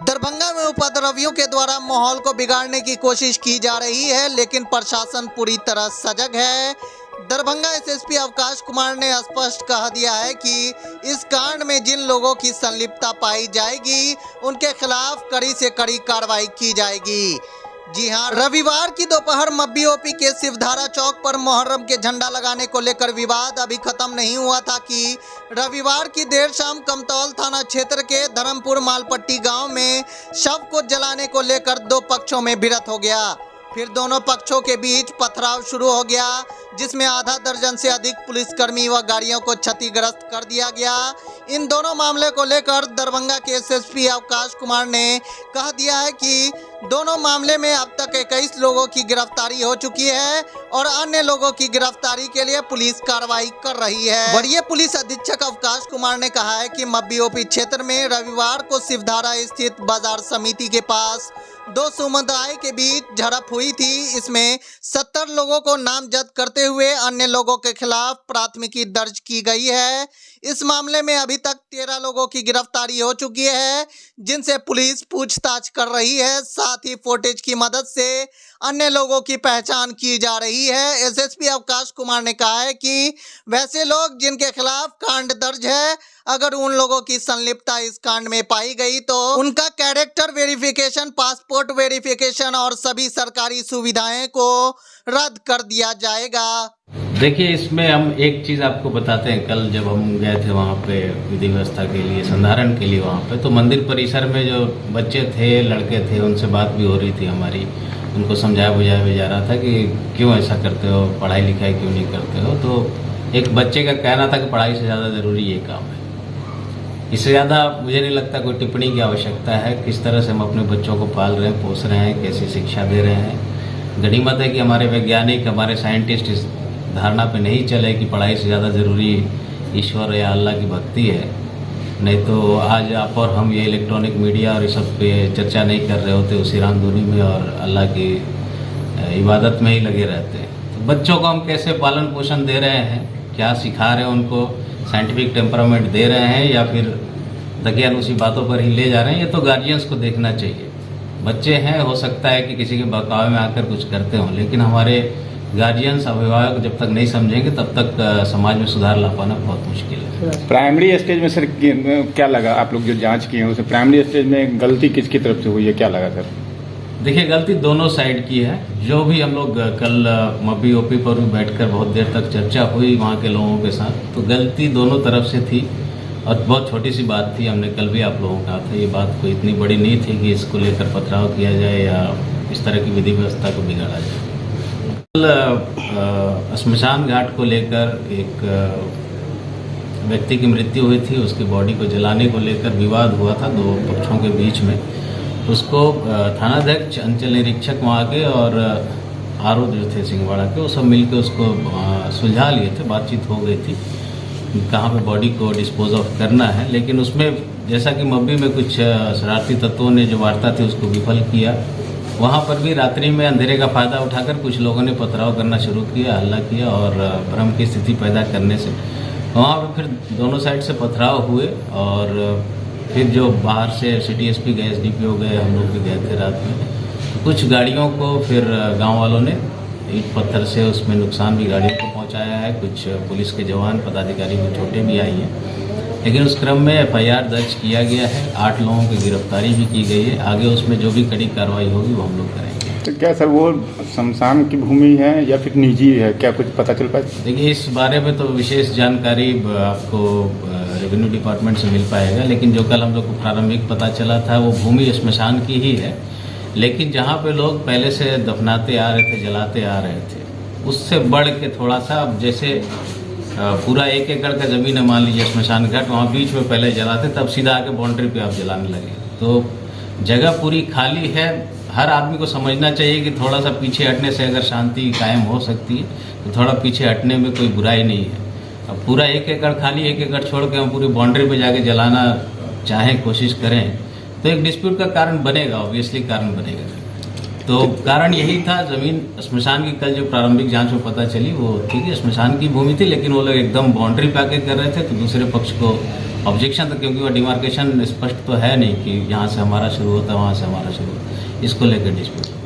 दरभंगा में उपद्रवियों के द्वारा माहौल को बिगाड़ने की कोशिश की जा रही है, लेकिन प्रशासन पूरी तरह सजग है। दरभंगा एसएसपी अवकाश कुमार ने स्पष्ट कह दिया है कि इस कांड में जिन लोगों की संलिप्तता पाई जाएगी उनके खिलाफ कड़ी से कड़ी कार्रवाई की जाएगी। जी हां, रविवार की दोपहर मब्बी ओपी के शिवधारा चौक पर मुहर्रम के झंडा लगाने को लेकर विवाद अभी खत्म नहीं हुआ था कि रविवार की देर शाम कमतौल थाना क्षेत्र के धर्मपुर मालपट्टी गांव में शव को जलाने को लेकर दो पक्षों में भिड़ंत हो गया। फिर दोनों पक्षों के बीच पथराव शुरू हो गया, जिसमें आधा दर्जन से अधिक पुलिसकर्मी व गाड़ियों को क्षतिग्रस्त कर दिया गया। इन दोनों मामले को लेकर दरभंगा के एसएसपी अवकाश कुमार ने कह दिया है कि दोनों मामले में अब तक 21 लोगों की गिरफ्तारी हो चुकी है और अन्य लोगों की गिरफ्तारी के लिए पुलिस कार्रवाई कर रही है। वरीय पुलिस अधीक्षक अवकाश कुमार ने कहा है कि मब्बी ओपी क्षेत्र में रविवार को शिवधारा स्थित बाजार समिति के पास दो समुदाय के बीच झड़प हुई थी। इसमें 70 लोगों को नामजद करते हुए अन्य लोगों के खिलाफ प्राथमिकी दर्ज की गई है। इस मामले में अभी तक 13 लोगों की गिरफ्तारी हो चुकी है, जिनसे पुलिस पूछताछ कर रही है। साथ ही फुटेज की मदद से अन्य लोगों की पहचान की जा रही है। एसएसपी अवकाश कुमार ने कहा है कि वैसे लोग जिनके खिलाफ कांड दर्ज है, अगर उन लोगों की संलिप्तता इस कांड में पाई गई तो उनका कैरेक्टर वेरिफिकेशन, पासपोर्ट वेरिफिकेशन और सभी सरकारी सुविधाएं को रद्द कर दिया जाएगा। देखिए, इसमें हम एक चीज़ आपको बताते हैं। कल जब हम गए थे वहाँ पे विधि व्यवस्था के लिए, संधारण के लिए वहाँ पे, तो मंदिर परिसर में जो बच्चे थे, लड़के थे, उनसे बात भी हो रही थी हमारी। उनको समझाया बुझाया भी जा रहा था कि क्यों ऐसा करते हो, पढ़ाई लिखाई क्यों नहीं करते हो। तो एक बच्चे का कहना था कि पढ़ाई से ज़्यादा ज़रूरी ये काम है। इससे ज़्यादा मुझे नहीं लगता कोई टिप्पणी की आवश्यकता है। किस तरह से हम अपने बच्चों को पाल रहे हैं, पोस रहे हैं, कैसी शिक्षा दे रहे हैं। गनीमत है कि हमारे वैज्ञानिक, हमारे साइंटिस्ट इस धारणा पे नहीं चले कि पढ़ाई से ज़्यादा ज़रूरी ईश्वर या अल्लाह की भक्ति है। नहीं तो आज आप और हम ये इलेक्ट्रॉनिक मीडिया और इस सब पे चर्चा नहीं कर रहे होते, उसी रामधुनी में और अल्लाह की इबादत में ही लगे रहते हैं। तो बच्चों को हम कैसे पालन पोषण दे रहे हैं, क्या सिखा रहे हैं उनको, साइंटिफिक टेम्परामेंट दे रहे हैं या फिर दकियानूसी बातों पर ही ले जा रहे हैं, ये तो गार्जियंस को देखना चाहिए। बच्चे हैं, हो सकता है कि किसी के बहकावे में आकर कुछ करते हों, लेकिन हमारे गार्जियंस, अभिभावक जब तक नहीं समझेंगे तब तक समाज में सुधार ला पाना बहुत मुश्किल है। प्राइमरी स्टेज में सर क्या लगा, आप लोग जो जांच किए हैं उसे प्राइमरी स्टेज में गलती किसकी तरफ से हुई है, क्या लगा सर? देखिए, गलती दोनों साइड की है। जो भी हम लोग कल मब्बी ओपी पर भी बैठकर बहुत देर तक चर्चा हुई वहाँ के लोगों के साथ, तो गलती दोनों तरफ से थी और बहुत छोटी सी बात थी। हमने कल भी आप लोगों को कहा था, ये बात कोई इतनी बड़ी नहीं थी कि इसको लेकर पथराव किया जाए या इस तरह की विधि व्यवस्था को बिगाड़ा जाए। कल श्मशान घाट को लेकर एक व्यक्ति की मृत्यु हुई थी, उसकी बॉडी को जलाने को लेकर विवाद हुआ था दो पक्षों के बीच में। उसको थानाध्यक्ष, अंचल निरीक्षक वहाँ के और आरओ जो थे सिंहवाड़ा के, वो सब मिलकर उसको सुलझा लिए थे। बातचीत हो गई थी कहाँ पे बॉडी को डिस्पोज ऑफ करना है, लेकिन उसमें जैसा कि मब्बी में कुछ शरारती तत्वों ने जो वार्ता थी उसको विफल किया। वहाँ पर भी रात्रि में अंधेरे का फ़ायदा उठाकर कुछ लोगों ने पथराव करना शुरू किया, हल्ला किया और भ्रम की स्थिति पैदा करने से वहाँ पर फिर दोनों साइड से पथराव हुए। और फिर जो बाहर से सिटी एसपी गए, एसडीपीओ गए, हम लोग भी गए थे रात में, तो कुछ गाड़ियों को फिर गांव वालों ने ईंट पत्थर से उसमें नुकसान भी गाड़ियों को पहुंचाया है। कुछ पुलिस के जवान, पदाधिकारी को चोटें भी आई हैं, लेकिन उस क्रम में एफआईआर दर्ज किया गया है। 8 लोगों की गिरफ्तारी भी की गई है। आगे उसमें जो भी कड़ी कार्रवाई होगी वो हम लोग करेंगे। तो क्या सर वो शमशान की भूमि है या फिर निजी है, क्या कुछ पता चल पाया? देखिए, इस बारे में तो विशेष जानकारी आपको रेवेन्यू डिपार्टमेंट से मिल पाएगा, लेकिन जो कल हम लोग को प्रारंभिक पता चला था वो भूमि श्मशान की ही है। लेकिन जहाँ पे लोग पहले से दफनाते आ रहे थे, जलाते आ रहे थे, उससे बढ़ के थोड़ा सा, अब जैसे पूरा 1 एकड़ का ज़मीन है मान लीजिए श्मशान घाट, वहाँ बीच में पहले जलाते, तब सीधा आके बाउंड्री पे आप जलाने लगे। तो जगह पूरी खाली है। हर आदमी को समझना चाहिए कि थोड़ा सा पीछे हटने से अगर शांति कायम हो सकती है तो थोड़ा पीछे हटने में कोई बुराई नहीं है। अब पूरा 1 एकड़ खाली, 1 एकड़ छोड़ के हम पूरी बाउंड्री पे जाके जलाना चाहें, कोशिश करें तो एक डिस्प्यूट का कारण बनेगा, ऑब्वियसली कारण बनेगा। तो कारण यही था, जमीन श्मशान की कल जो प्रारंभिक जांच में पता चली वो ठीक है, श्मशान की भूमि थी, लेकिन वो लोग एकदम बाउंड्री पे आके कर रहे थे, तो दूसरे पक्ष को ऑब्जेक्शन था, क्योंकि वो डिमार्केशन स्पष्ट तो है नहीं कि यहाँ से हमारा शुरू होता है वहाँ से हमारा शुरू होता है, इसको लेकर डिस्प्यूट।